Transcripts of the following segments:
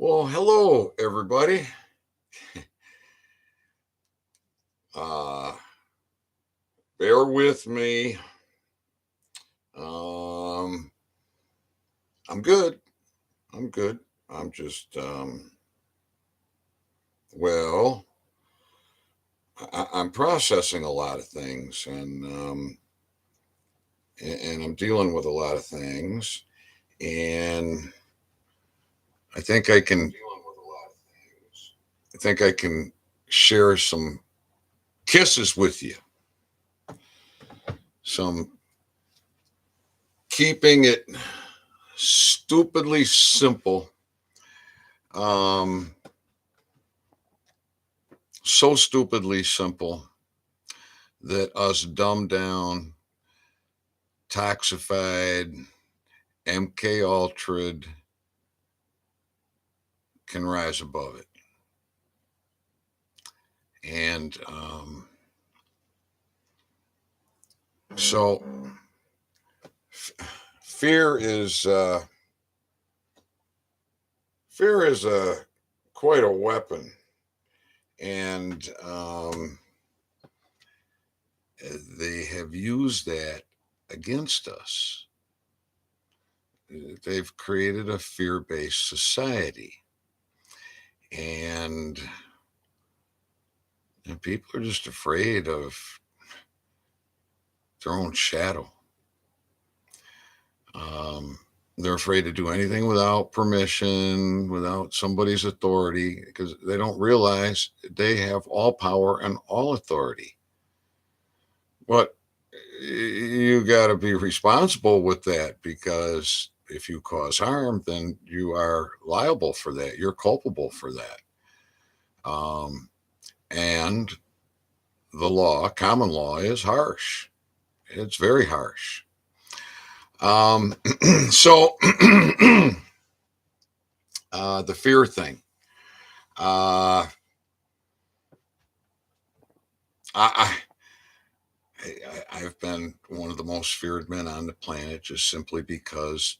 Well, hello, everybody. Uh, Bear with me. Um, I'm good. I'm good. I'm just, well, I'm processing a lot of things and I'm dealing with a lot of things. And I think I can, I think I can share some kisses with you, some keeping it stupidly simple. Um, so stupidly simple that us dumbed down, toxified, MK Ultra'd can rise above it. And so fear is a quite a weapon, and they have used that against us. They've created a fear-based society, and people are just afraid of their own shadow. They're afraid to do anything without permission, without somebody's authority, because they don't realize they have all power and all authority. But you got to be responsible with that, because if you cause harm, then you are liable for that. You're culpable for that. And the law, common law, is harsh. It's very harsh. So the fear thing. Uh, I, I've been one of the most feared men on the planet, just simply because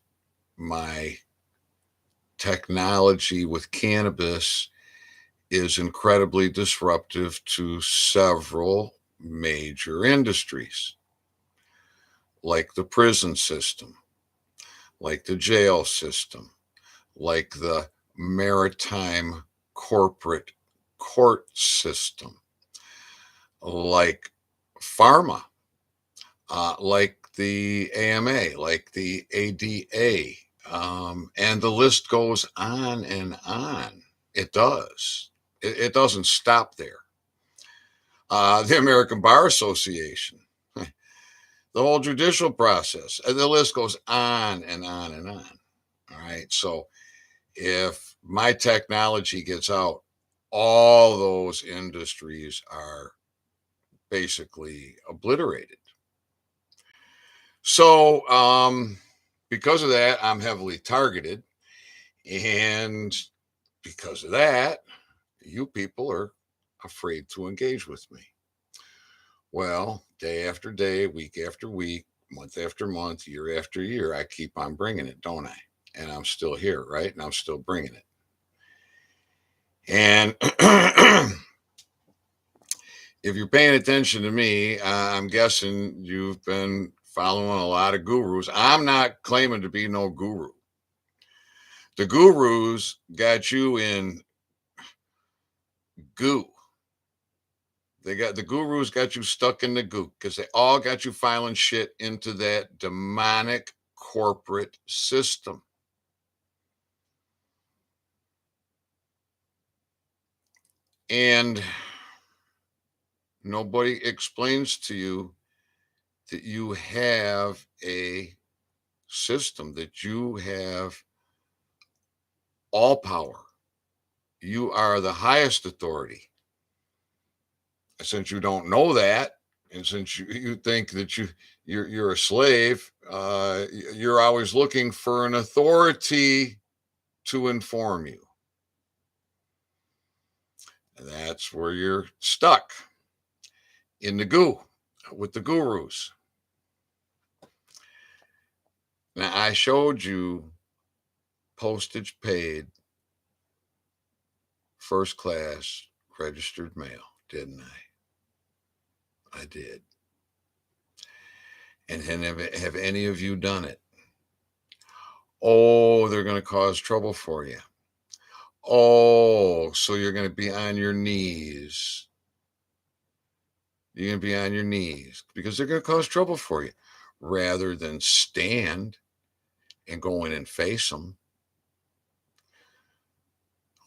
my technology with cannabis is incredibly disruptive to several major industries, like the prison system, like the jail system, like the maritime corporate court system, like pharma, like the AMA, like the ADA, and the list goes on and on. It does. It doesn't stop there. The American Bar Association, the whole judicial process, the list goes on and on and on. All right. So if my technology gets out, all those industries are basically obliterated. So, because of that, I'm heavily targeted. And because of that, you people are afraid to engage with me. Well, day after day, week after week, month after month, year after year, I keep on bringing it, don't I? And I'm still here, right? And I'm still bringing it. And if you're paying attention to me, I'm guessing you've been following a lot of gurus. I'm not claiming to be no guru. The gurus got you in goo. The gurus got you stuck in the goo, because they all got you filing shit into that demonic corporate system. And nobody explains to you that you have a system, that you have all power. You are the highest authority. Since you don't know that, and since you think that you're a slave, you're always looking for an authority to inform you. And that's where you're stuck, in the goo with the gurus. Now, I showed you postage paid first class registered mail, didn't I? I did. And have any of you done it? Oh, they're going to cause trouble for you. Oh, so you're going to be on your knees. You're going to be on your knees because they're going to cause trouble for you rather than stand and go in and face them.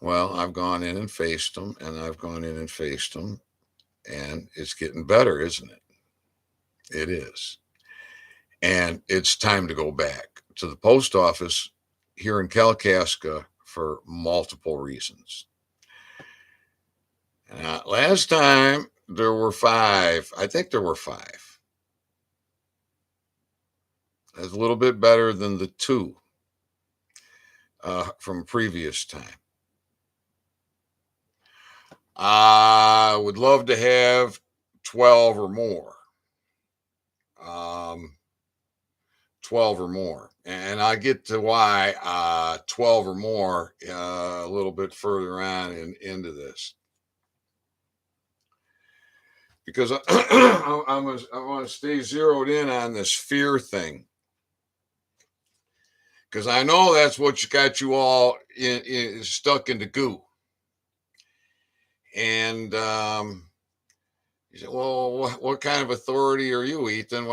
Well, I've gone in and faced them, and I've gone in and faced them, and it's getting better, isn't it? It is. And it's time to go back to the post office here in Kalkaska for multiple reasons. Last time there were 5. I think there were 5. That's a little bit better than the 2 from previous time. I would love to have 12 or more. 12 or more. And I get to why 12 or more a little bit further on into this. Because I want to stay zeroed in on this fear thing. Because I know that's what got you all stuck in the goo. And you say, well, what kind of authority are you, Ethan?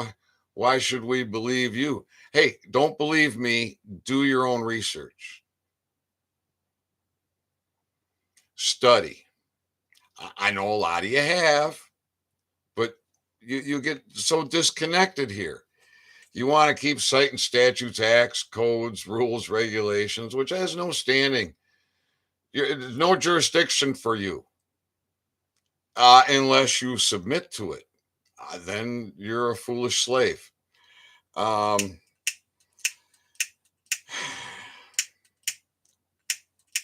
Why should we believe you? Hey, don't believe me. Do your own research. Study. I know a lot of you have, but you get so disconnected here. You want to keep citing statutes, acts, codes, rules, regulations, which has no standing. There's no jurisdiction for you unless you submit to it. Then you're a foolish slave. Oh,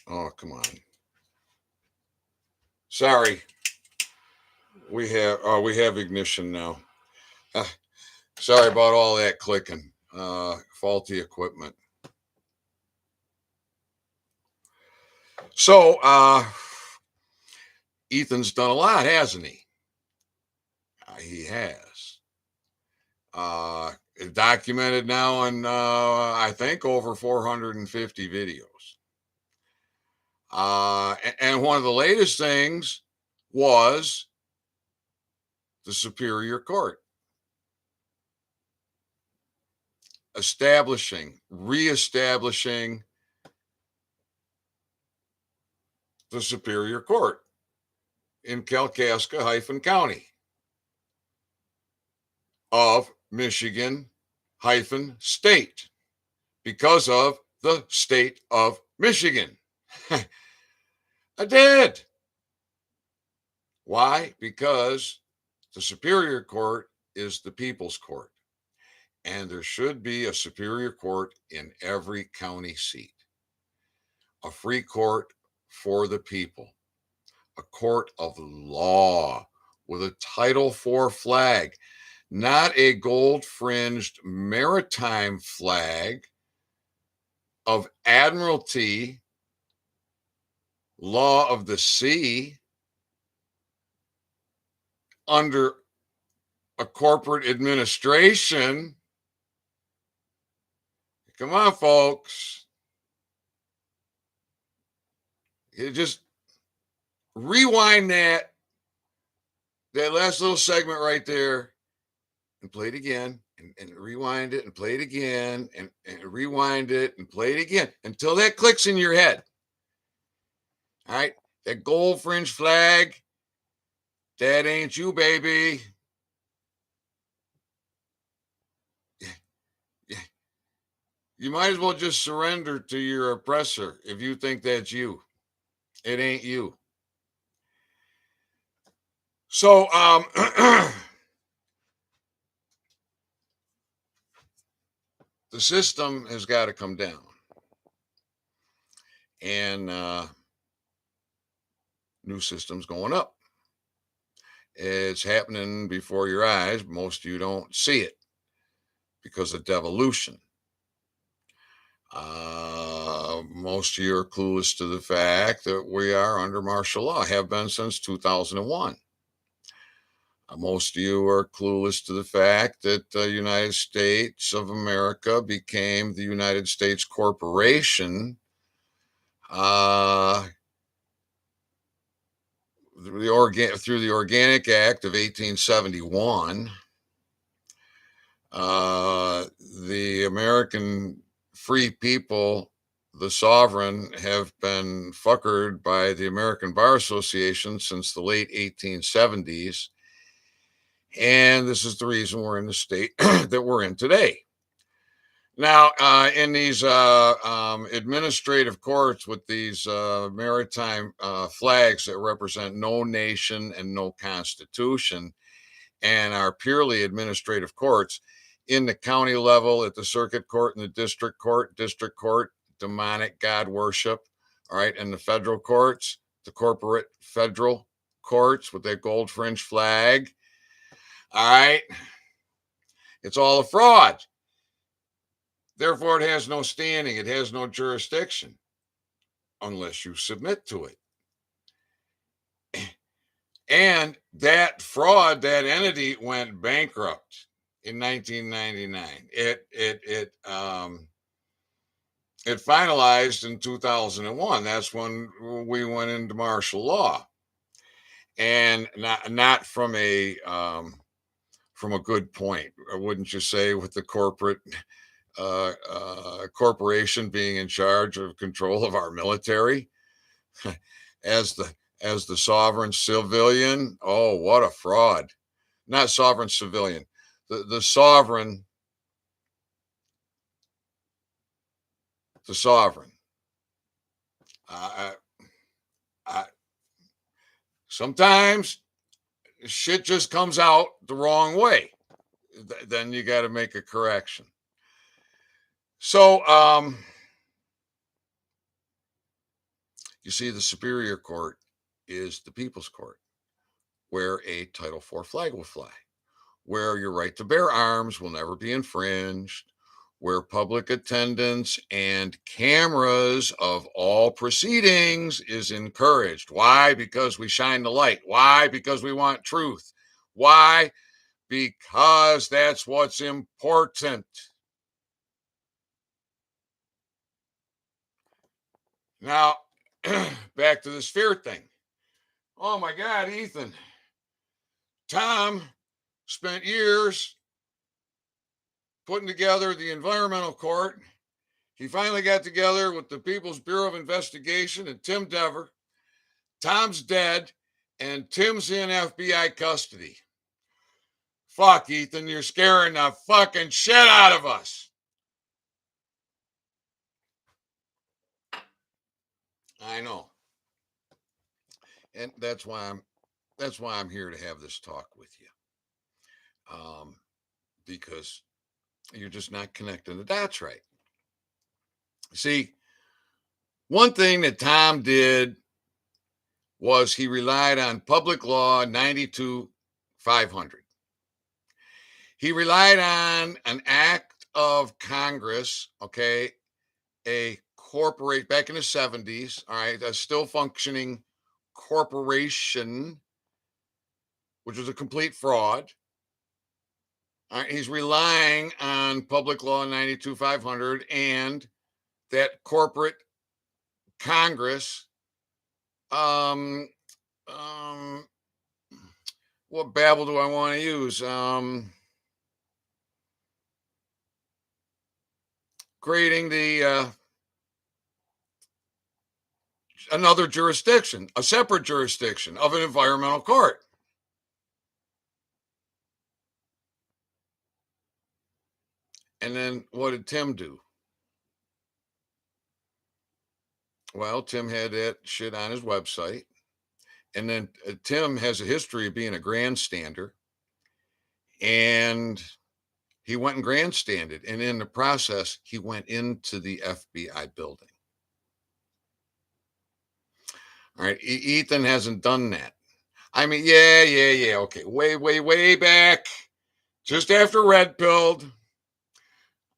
come on. Sorry. We have ignition now. Sorry about all that clicking. Faulty equipment. So Ethan's done a lot, hasn't he? He has. Documented now in I think over 450 videos. And one of the latest things was the Superior Court reestablishing the Superior Court in Kalkaska County of Michigan state because of the state of Michigan. I did. Why? Because the Superior Court is the people's court. And there should be a Superior Court in every county seat. A free court for the people. A court of law with a Title IV flag. Not a gold-fringed maritime flag of admiralty, law of the sea, under a corporate administration. Come on, folks. You just rewind that last little segment right there and play it again and rewind it and play it again and rewind it and play it again until that clicks in your head. All right. That gold fringe flag, that ain't you, baby. You might as well just surrender to your oppressor if you think that's you. It ain't you. So, the system has got to come down. And new systems going up. It's happening before your eyes. Most of you don't see it because of devolution. Most of you are clueless to the fact that we are under martial law, have been since 2001. Most of you are clueless to the fact that the United States of America became the United States Corporation through the Organic Act of 1871. The American free people, the sovereign, have been fuckered by the American Bar Association since the late 1870s. And this is the reason we're in the state that we're in today. Now, in these administrative courts with these maritime flags that represent no nation and no constitution and are purely administrative courts, in the county level, at the circuit court and the district court, demonic God worship, all right, and the federal courts, the corporate federal courts with that gold fringe flag, all right, it's all a fraud. Therefore, it has no standing, it has no jurisdiction unless you submit to it. And that fraud, that entity went bankrupt in 1999. It finalized in 2001. That's when we went into martial law, and not from a good point, wouldn't you say, with the corporation being in charge of control of our military as the sovereign civilian. Oh, what a fraud. Not sovereign civilian, the sovereign sometimes shit just comes out the wrong way. Then you got to make a correction. So, you see, the Superior Court is the People's Court, where a Title IV flag will fly, where your right to bear arms will never be infringed, where public attendance and cameras of all proceedings is encouraged. Why? Because we shine the light. Why? Because we want truth. Why? Because that's what's important. Now, back to this fear thing. Oh my God, Ethan. Tom spent years putting together the environmental court. He finally got together with the People's Bureau of Investigation and Tim Dever. Tom's dead, and Tim's in FBI custody. Fuck, Ethan, you're scaring the fucking shit out of us. I know. And that's why I'm here to have this talk with you. Because you're just not connecting the dots right. See, one thing that Tom did was he relied on Public Law 92-500. He relied on an act of Congress, okay, a corporate back in the 70s, all right, a still functioning corporation, which was a complete fraud. All right, he's relying on Public Law 92-500 and that corporate Congress. What babble do I want to use? Creating the another jurisdiction, a separate jurisdiction of an environmental court. And then what did Tim do? Well, Tim had that shit on his website. And then Tim has a history of being a grandstander. And he went and grandstanded. And in the process, he went into the FBI building. All right. Ethan hasn't done that. I mean, yeah. Okay. Way back, just after Red Pilled,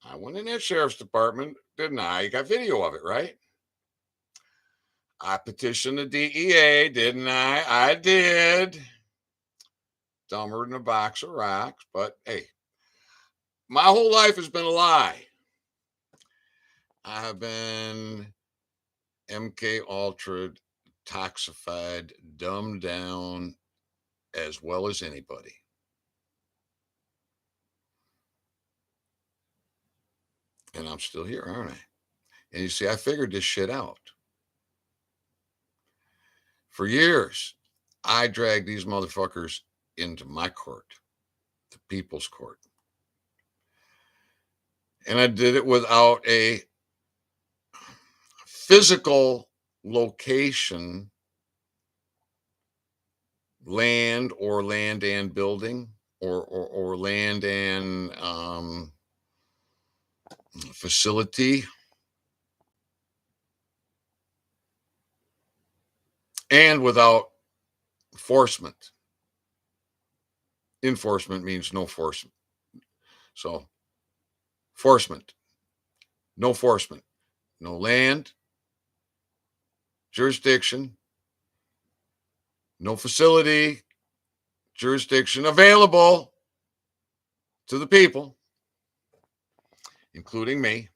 I went in that sheriff's department, didn't I? You got video of it, right? I petitioned the DEA, didn't I? I did. Dumber than a box of rocks, but hey, my whole life has been a lie. I have been MK Ultra toxified, dumbed down as well as anybody. And I'm still here, aren't I? And you see, I figured this shit out. For years, I dragged these motherfuckers into my court, the people's court. And I did it without a physical location, land or land and building, or land and facility, and without enforcement. Enforcement means no force. So, enforcement, no enforcement, no land, jurisdiction, no facility, jurisdiction available to the people, including me.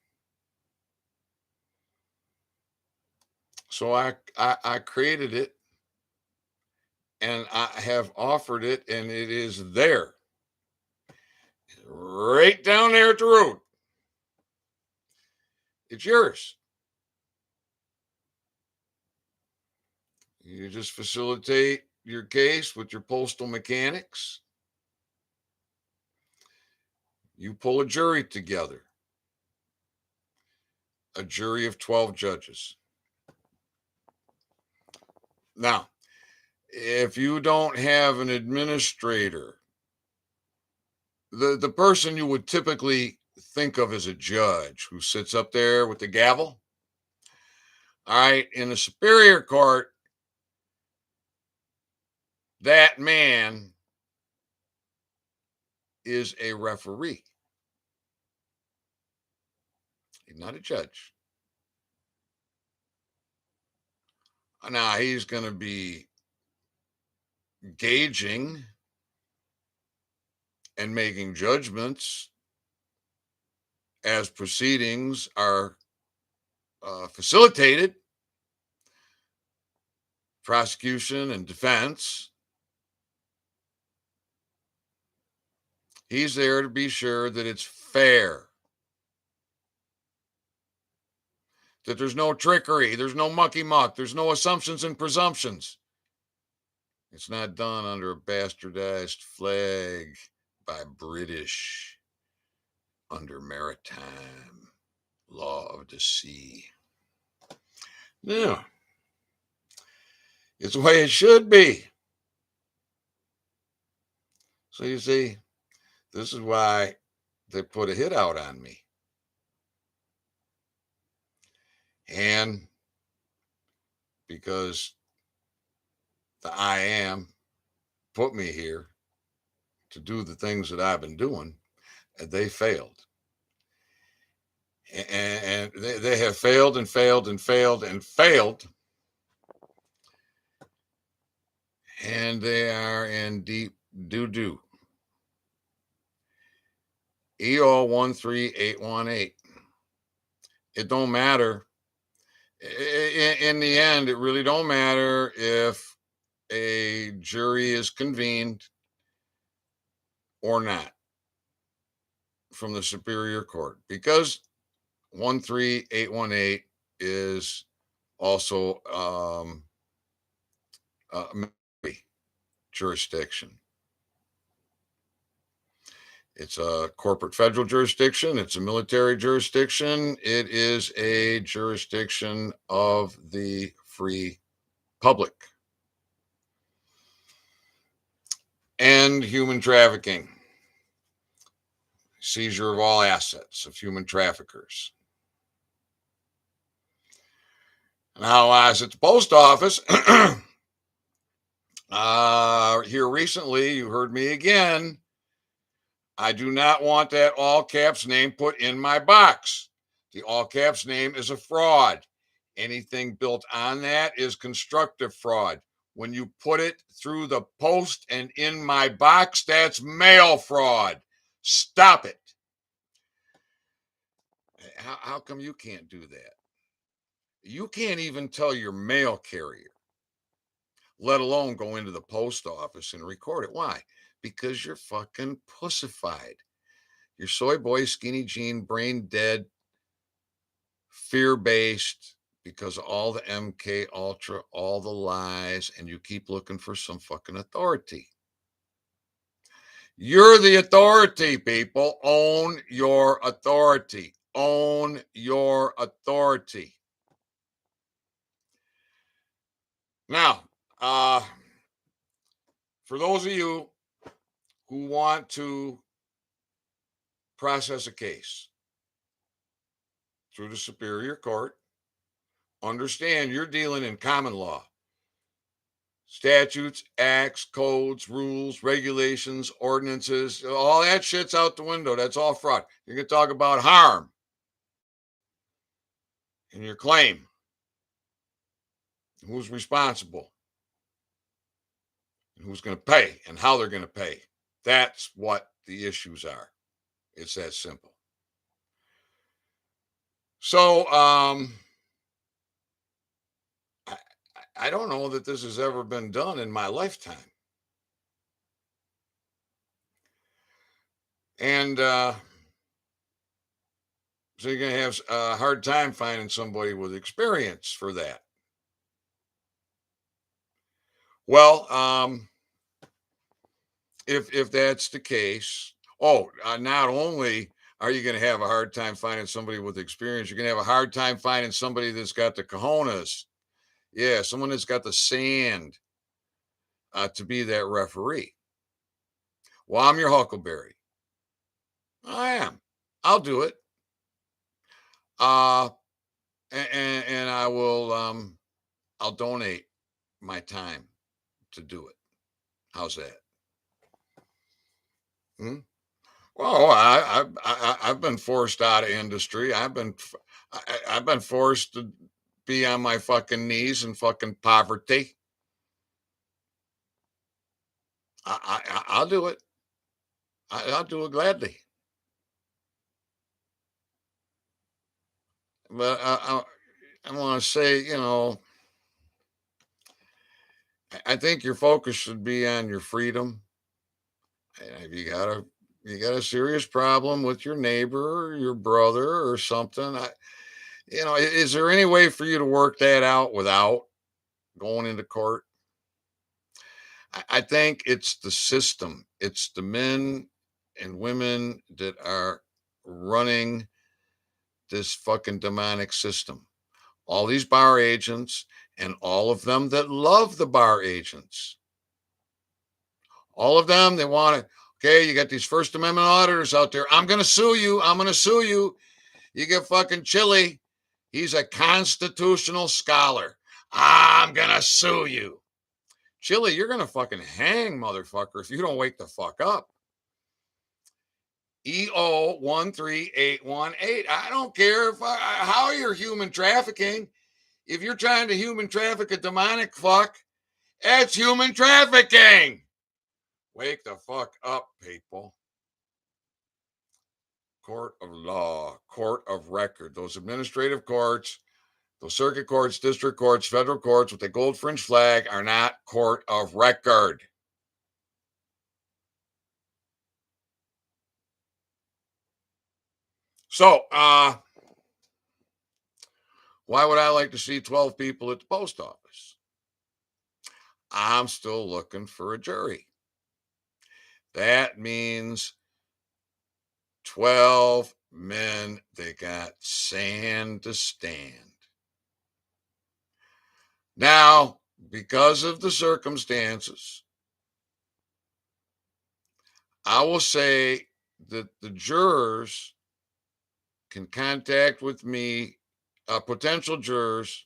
So I created it, and I have offered it, and it is there, right down there at the road. It's yours. You just facilitate your case with your postal mechanics. You pull a jury together, a jury of 12 judges. Now, if you don't have an administrator, the person you would typically think of as a judge who sits up there with the gavel, all right, in the superior court, that man is a referee. He's not a judge. Now, he's going to be gauging and making judgments as proceedings are facilitated, prosecution and defense. He's there to be sure that it's fair, that there's no trickery, there's no mucky muck, there's no assumptions and presumptions. It's not done under a bastardized flag by British under maritime law of the sea. No, it's the way it should be. So you see, this is why they put a hit out on me. And because the I am put me here to do the things that I've been doing, and they failed. And they have failed and failed and failed and failed. And they are in deep doo-doo. EO 13818. It don't matter. In the end, it really don't matter if a jury is convened or not from the Superior Court, because 13818 is also jurisdiction. It's a corporate federal jurisdiction. It's a military jurisdiction. It is a jurisdiction of the free public. And human trafficking, seizure of all assets of human traffickers. Now, I was at the post office here recently. You heard me again. I do not want that all caps name put in my box. The all caps name is a fraud. Anything built on that is constructive fraud. When you put it through the post and in my box, that's mail fraud. Stop it. How come you can't do that? You can't even tell your mail carrier, let alone go into the post office and record it. Why? Because you're fucking pussified. You're soy boy, skinny jean, brain dead, fear based, because of all the MK Ultra, all the lies, and you keep looking for some fucking authority. You're the authority, people. Own your authority. Own your authority. Now, for those of you who want to process a case through the Superior Court, understand you're dealing in common law. Statutes, acts, codes, rules, regulations, ordinances, all that shit's out the window. That's all fraud. You're going to talk about harm in your claim. Who's responsible? And who's going to pay and how they're going to pay. That's what the issues are. It's that simple. So, I don't know that this has ever been done in my lifetime. And so you're going to have a hard time finding somebody with experience for that. Well, if that's the case, not only are you going to have a hard time finding somebody with experience, you're going to have a hard time finding somebody that's got the cojones. Yeah, someone that's got the sand to be that referee. Well, I'm your Huckleberry. I am. I'll do it. And I will. I'll donate my time to do it. How's that? Hmm? Well, I've been forced out of industry. I've been forced to be on my fucking knees in fucking poverty. I'll do it. I'll do it gladly. But I want to say, I think your focus should be on your freedom. And if you got a serious problem with your neighbor or your brother or something, is there any way for you to work that out without going into court? I think it's the system. It's the men and women that are running this fucking demonic system. All these bar agents and all of them that love the bar agents. All of them, they want to, okay, you got these First Amendment auditors out there. I'm going to sue you. I'm going to sue you. You get fucking Chili. He's a constitutional scholar. I'm going to sue you. Chili, you're going to fucking hang, motherfucker, if you don't wake the fuck up. EO 13818. I don't care how you're human trafficking. If you're trying to human traffic a demonic fuck, that's human trafficking. Wake the fuck up, people. Court of law, court of record, those administrative courts, those circuit courts, district courts, federal courts with the gold fringe flag are not court of record. So, why would I like to see 12 people at the post office? I'm still looking for a jury. That means 12 men that got sand to stand. Now, because of the circumstances, I will say that the jurors can contact with me, potential jurors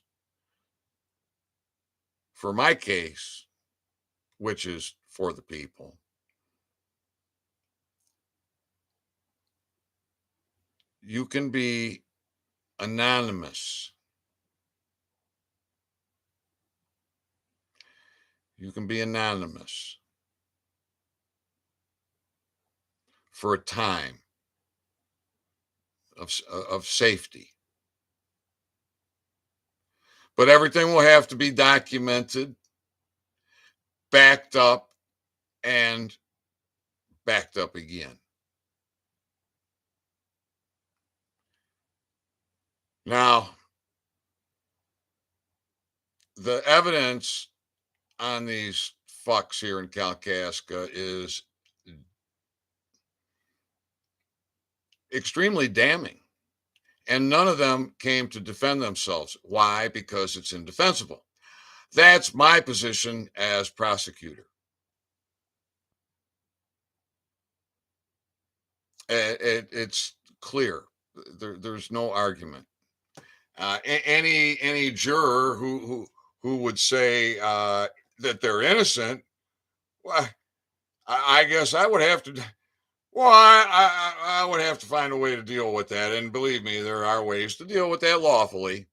for my case, which is for the people. You can be anonymous. You can be anonymous for a time of safety. But everything will have to be documented, backed up, and backed up again. Now, the evidence on these fucks here in Kalkaska is extremely damning. And none of them came to defend themselves. Why? Because it's indefensible. That's my position as prosecutor. It's clear. There's no argument. Any juror who would say that they're innocent, well, I guess I would have to. Well, I would have to find a way to deal with that, and believe me, there are ways to deal with that lawfully.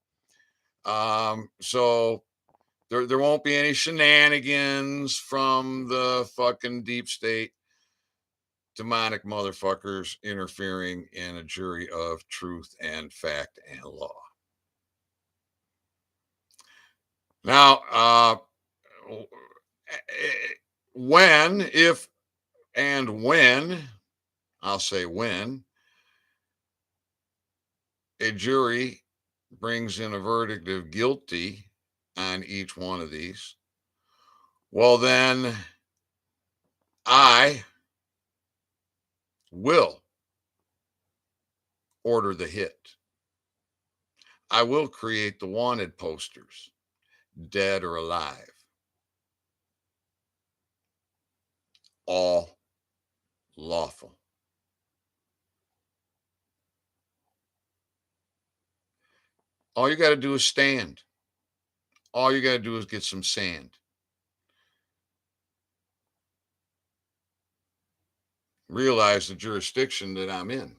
So there won't be any shenanigans from the fucking deep state demonic motherfuckers interfering in a jury of truth and fact and law. Now, if and when, I'll say when, a jury brings in a verdict of guilty on each one of these, well, then I will order the hit. I will create the wanted posters, dead or alive. All lawful. All you got to do is stand. All you got to do is get some sand. Realize the jurisdiction that I'm in.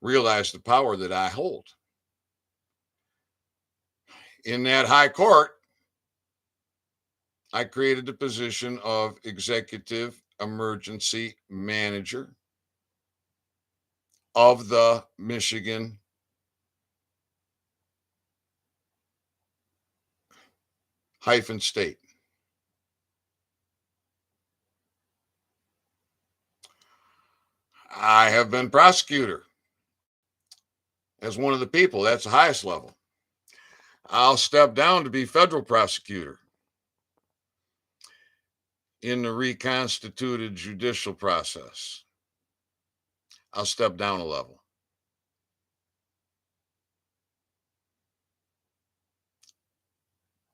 Realize the power that I hold. In that high court, I created the position of executive emergency manager of the Michigan state. I have been prosecutor as one of the people. That's the highest level. I'll step down to be federal prosecutor in the reconstituted judicial process. I'll step down a level.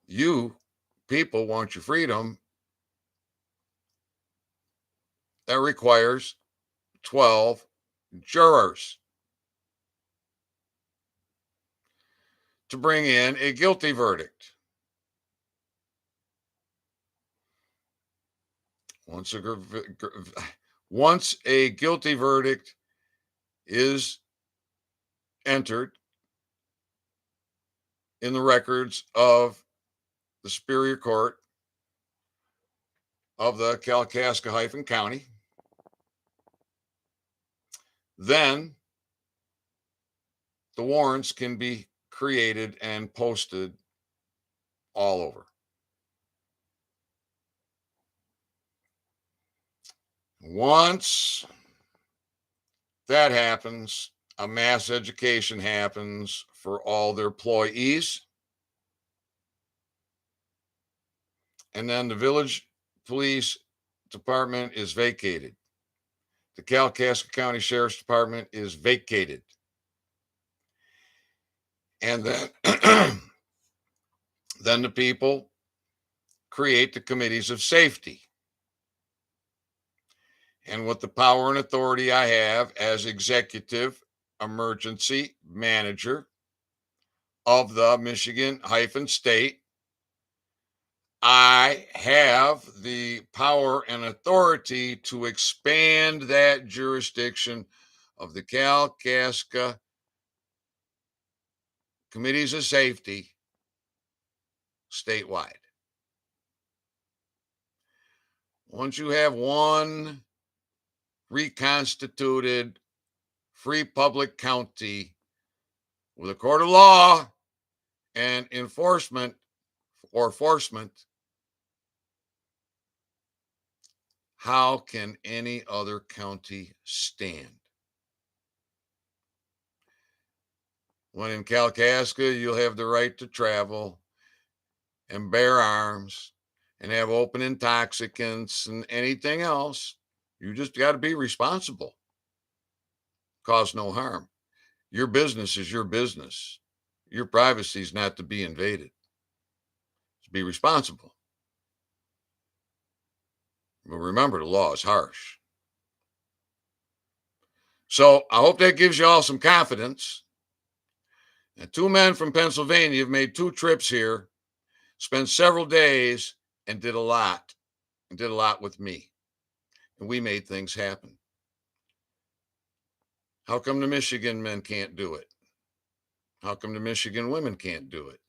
You people want your freedom. That requires 12 jurors to bring in a guilty verdict. Once a guilty verdict is entered in the records of the Superior Court of the Kalkaska County, then the warrants can be created and posted all over. Once that happens, a mass education happens for all their employees. And then the village police department is vacated. The Kalkaska County Sheriff's Department is vacated. And then, then the people create the committees of safety. And with the power and authority I have as executive emergency manager of the Michigan state, I have the power and authority to expand that jurisdiction of the Kalkaska committees of safety statewide. Once you have one reconstituted free public county with a court of law and enforcement, how can any other county stand? When in Kalkaska, you'll have the right to travel and bear arms and have open intoxicants and anything else. You just got to be responsible. Cause no harm. Your business is your business. Your privacy is not to be invaded. To be responsible. But remember, the law is harsh. So I hope that gives you all some confidence. And two men from Pennsylvania have made 2 trips here, spent several days, and did a lot with me. And we made things happen. How come the Michigan men can't do it? How come the Michigan women can't do it?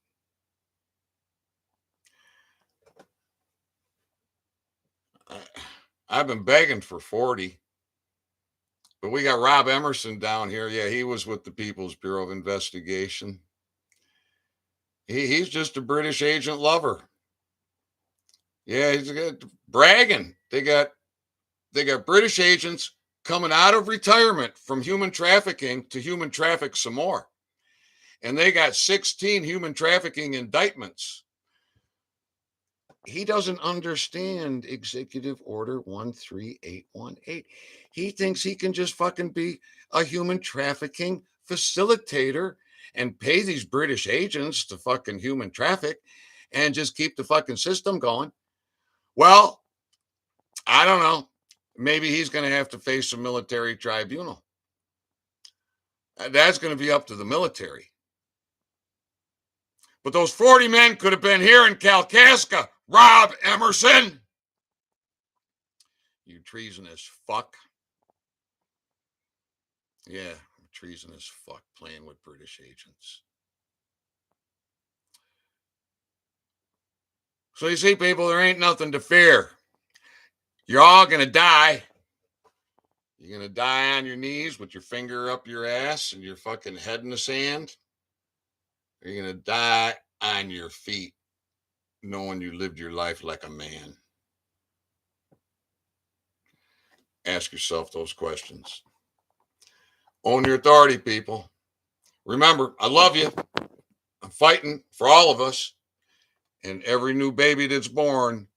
I've been begging for 40. But we got Rob Emerson down here. Yeah, he was with the People's Bureau of Investigation. He's just a British agent lover. Yeah, he's bragging. They got British agents coming out of retirement from human trafficking to human traffic some more. And they got 16 human trafficking indictments. He doesn't understand Executive Order 13818. He thinks he can just fucking be a human trafficking facilitator and pay these British agents to fucking human traffic and just keep the fucking system going. Well, I don't know. Maybe he's going to have to face a military tribunal. That's going to be up to the military. But those 40 men could have been here in Kalkaska. Rob Emerson, you treasonous fuck. Yeah, treasonous fuck playing with British agents. So you see, people, there ain't nothing to fear. You're all going to die. You're going to die on your knees with your finger up your ass and your fucking head in the sand. Or you're going to die on your feet knowing you lived your life like a man. Ask yourself those questions. Own your authority, people. Remember, I love you. I'm fighting for all of us. And every new baby that's born